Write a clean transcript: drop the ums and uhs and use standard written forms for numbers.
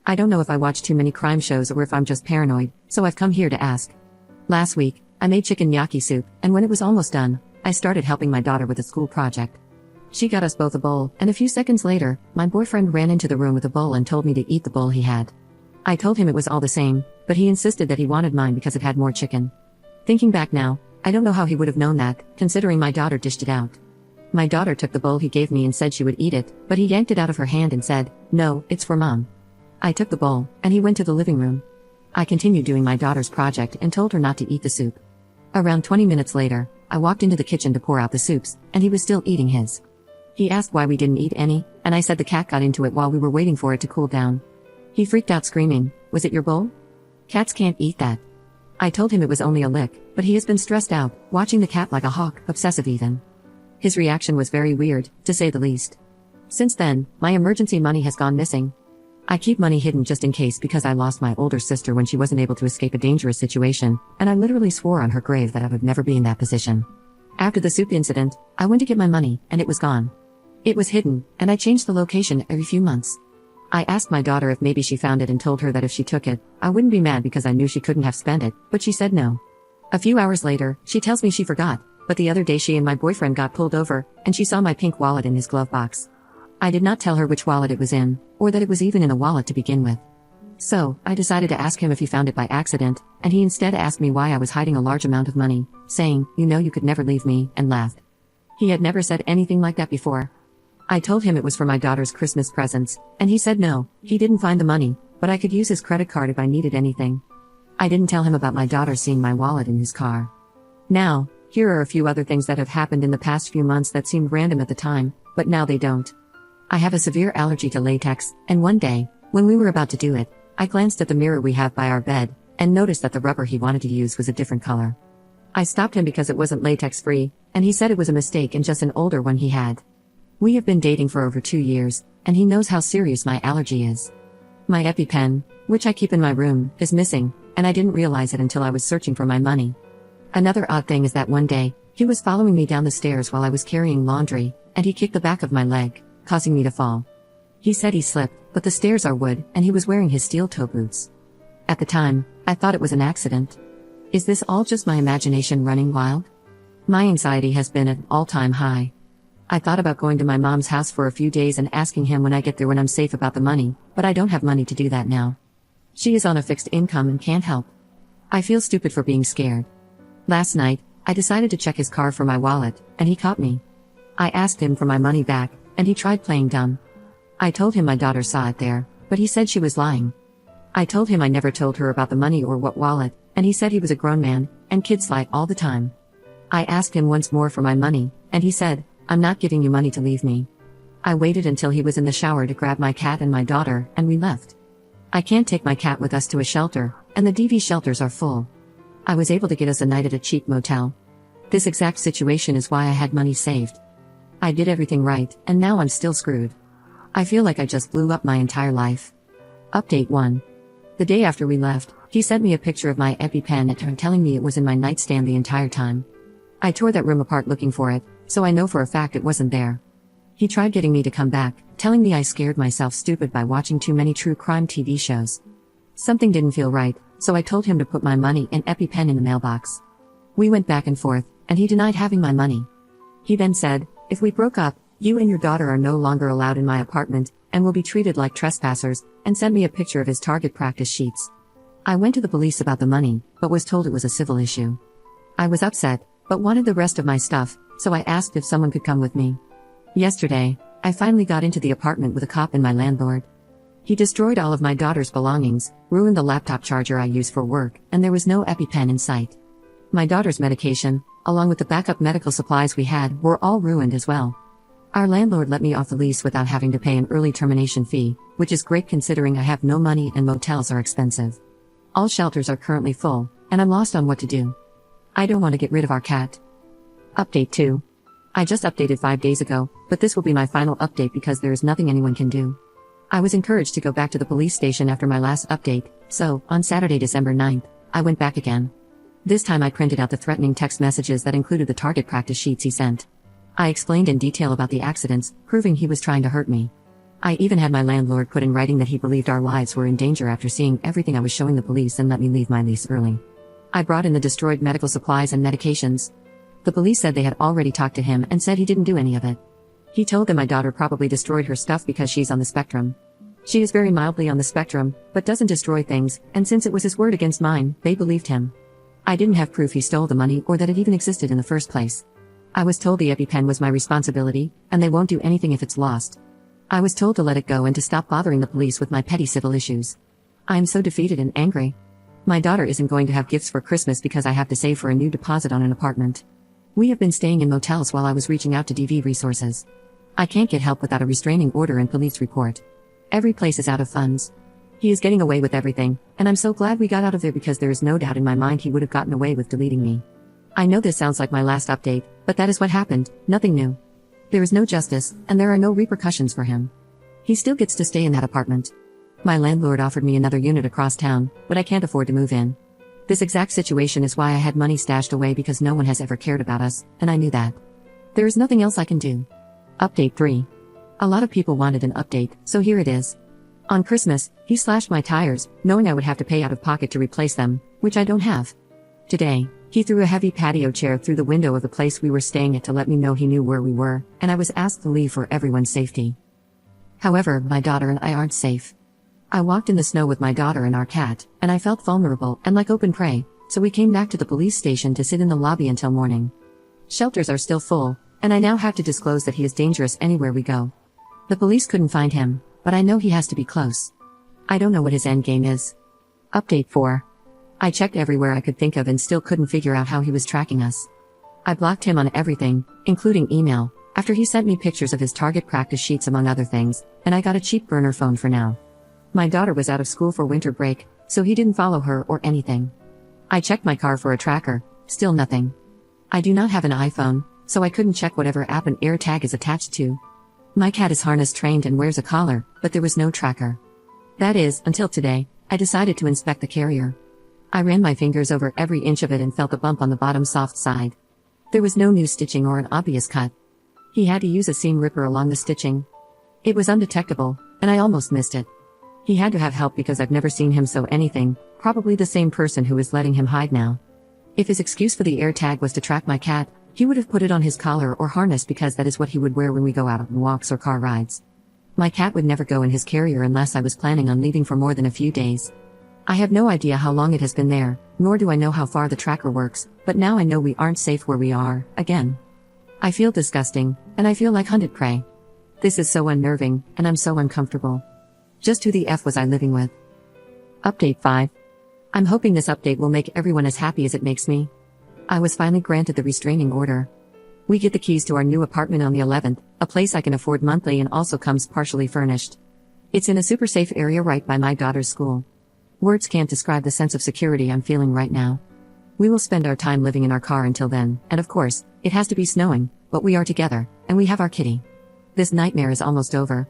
I don't know if I watch too many crime shows or if I'm just paranoid, so I've come here to ask. Last week, I made chicken gnocchi soup, and when it was almost done, I started helping my daughter with a school project. She got us both a bowl, and a few seconds later, my boyfriend ran into the room with a bowl and told me to eat the bowl he had. I told him it was all the same, but he insisted that he wanted mine because it had more chicken. Thinking back now, I don't know how he would have known that, considering my daughter dished it out. My daughter took the bowl he gave me and said she would eat it, but he yanked it out of her hand and said, "No, it's for Mom." I took the bowl, and he went to the living room. I continued doing my daughter's project and told her not to eat the soup. Around 20 minutes later, I walked into the kitchen to pour out the soups, and he was still eating his. He asked why we didn't eat any, and I said the cat got into it while we were waiting for it to cool down. He freaked out screaming, "Was it your bowl? Cats can't eat that." I told him it was only a lick, but he has been stressed out, watching the cat like a hawk, obsessive even. His reaction was very weird, to say the least. Since then, my emergency money has gone missing. I keep money hidden just in case because I lost my older sister when she wasn't able to escape a dangerous situation, and I literally swore on her grave that I would never be in that position. After the soup incident, I went to get my money, and it was gone. It was hidden, and I changed the location every few months. I asked my daughter if maybe she found it and told her that if she took it, I wouldn't be mad because I knew she couldn't have spent it, but she said no. A few hours later, she tells me she forgot, but the other day she and my boyfriend got pulled over, and she saw my pink wallet in his glove box. I did not tell her which wallet it was in, or that it was even in a wallet to begin with. So, I decided to ask him if he found it by accident, and he instead asked me why I was hiding a large amount of money, saying, "You know you could never leave me," and laughed. He had never said anything like that before. I told him it was for my daughter's Christmas presents, and he said no, he didn't find the money, but I could use his credit card if I needed anything. I didn't tell him about my daughter seeing my wallet in his car. Now, here are a few other things that have happened in the past few months that seemed random at the time, but now they don't. I have a severe allergy to latex, and one day, when we were about to do it, I glanced at the mirror we have by our bed, and noticed that the rubber he wanted to use was a different color. I stopped him because it wasn't latex-free, and he said it was a mistake and just an older one he had. We have been dating for over 2 years, and he knows how serious my allergy is. My EpiPen, which I keep in my room, is missing, and I didn't realize it until I was searching for my money. Another odd thing is that one day, he was following me down the stairs while I was carrying laundry, and he kicked the back of my leg, causing me to fall. He said he slipped, but the stairs are wood, and he was wearing his steel toe boots. At the time, I thought it was an accident. Is this all just my imagination running wild? My anxiety has been at an all-time high. I thought about going to my mom's house for a few days and asking him when I get there when I'm safe about the money, but I don't have money to do that now. She is on a fixed income and can't help. I feel stupid for being scared. Last night, I decided to check his car for my wallet, and he caught me. I asked him for my money back, and he tried playing dumb. I told him my daughter saw it there, but he said she was lying. I told him I never told her about the money or what wallet, and he said he was a grown man, and kids lie all the time. I asked him once more for my money, and he said, "I'm not giving you money to leave me." I waited until he was in the shower to grab my cat and my daughter, and we left. I can't take my cat with us to a shelter, and the DV shelters are full. I was able to get us a night at a cheap motel. This exact situation is why I had money saved. I did everything right, and now I'm still screwed. I feel like I just blew up my entire life. Update 1. The day after we left, he sent me a picture of my EpiPen and telling me it was in my nightstand the entire time. I tore that room apart looking for it, so I know for a fact it wasn't there. He tried getting me to come back, telling me I scared myself stupid by watching too many true crime TV shows. Something didn't feel right, so I told him to put my money and EpiPen in the mailbox. We went back and forth, and he denied having my money. He then said, "If we broke up, you and your daughter are no longer allowed in my apartment, and will be treated like trespassers," and sent me a picture of his target practice sheets. I went to the police about the money, but was told it was a civil issue. I was upset, but wanted the rest of my stuff, so I asked if someone could come with me. Yesterday, I finally got into the apartment with a cop and my landlord. He destroyed all of my daughter's belongings, ruined the laptop charger I use for work, and there was no EpiPen in sight. My daughter's medication, along with the backup medical supplies we had, were all ruined as well. Our landlord let me off the lease without having to pay an early termination fee, which is great considering I have no money and motels are expensive. All shelters are currently full, and I'm lost on what to do. I don't want to get rid of our cat. Update 2. I just updated 5 days ago, but this will be my final update because there is nothing anyone can do. I was encouraged to go back to the police station after my last update, so, on Saturday, December 9th, I went back again. This time I printed out the threatening text messages that included the target practice sheets he sent. I explained in detail about the accidents, proving he was trying to hurt me. I even had my landlord put in writing that he believed our lives were in danger after seeing everything I was showing the police and let me leave my lease early. I brought in the destroyed medical supplies and medications. The police said they had already talked to him and said he didn't do any of it. He told them my daughter probably destroyed her stuff because she's on the spectrum. She is very mildly on the spectrum, but doesn't destroy things, and since it was his word against mine, they believed him. I didn't have proof he stole the money or that it even existed in the first place. I was told the EpiPen was my responsibility, and they won't do anything if it's lost. I was told to let it go and to stop bothering the police with my petty civil issues. I am so defeated and angry. My daughter isn't going to have gifts for Christmas because I have to save for a new deposit on an apartment. We have been staying in motels while I was reaching out to DV resources. I can't get help without a restraining order and police report. Every place is out of funds. He is getting away with everything, and I'm so glad we got out of there because there is no doubt in my mind he would have gotten away with deleting me. I know this sounds like my last update, but that is what happened, nothing new. There is no justice, and there are no repercussions for him. He still gets to stay in that apartment. My landlord offered me another unit across town, but I can't afford to move in. This exact situation is why I had money stashed away because no one has ever cared about us, and I knew that. There is nothing else I can do. Update 3. A lot of people wanted an update, so here it is. On Christmas, he slashed my tires, knowing I would have to pay out of pocket to replace them, which I don't have. Today, he threw a heavy patio chair through the window of the place we were staying at to let me know he knew where we were, and I was asked to leave for everyone's safety. However, my daughter and I aren't safe. I walked in the snow with my daughter and our cat, and I felt vulnerable and like open prey, so we came back to the police station to sit in the lobby until morning. Shelters are still full, and I now have to disclose that he is dangerous anywhere we go. The police couldn't find him, but I know he has to be close. I don't know what his endgame is. Update 4. I checked everywhere I could think of and still couldn't figure out how he was tracking us. I blocked him on everything, including email, after he sent me pictures of his target practice sheets among other things, and I got a cheap burner phone for now. My daughter was out of school for winter break, so he didn't follow her or anything. I checked my car for a tracker, still nothing. I do not have an iPhone, so I couldn't check whatever app an AirTag is attached to. My cat is harness trained and wears a collar, but there was no tracker. That is, until today, I decided to inspect the carrier. I ran my fingers over every inch of it and felt a bump on the bottom soft side. There was no new stitching or an obvious cut. He had to use a seam ripper along the stitching. It was undetectable, and I almost missed it. He had to have help because I've never seen him sew anything, probably the same person who is letting him hide now. If his excuse for the AirTag was to track my cat, he would have put it on his collar or harness because that is what he would wear when we go out on walks or car rides. My cat would never go in his carrier unless I was planning on leaving for more than a few days. I have no idea how long it has been there, nor do I know how far the tracker works, but now I know we aren't safe where we are, again. I feel disgusting, and I feel like hunted prey. This is so unnerving, and I'm so uncomfortable. Just who the F was I living with? Update 5. I'm hoping this update will make everyone as happy as it makes me. I was finally granted the restraining order. We get the keys to our new apartment on the 11th, a place I can afford monthly and also comes partially furnished. It's in a super safe area right by my daughter's school. Words can't describe the sense of security I'm feeling right now. We will spend our time living in our car until then, and of course, it has to be snowing, but we are together, and we have our kitty. This nightmare is almost over,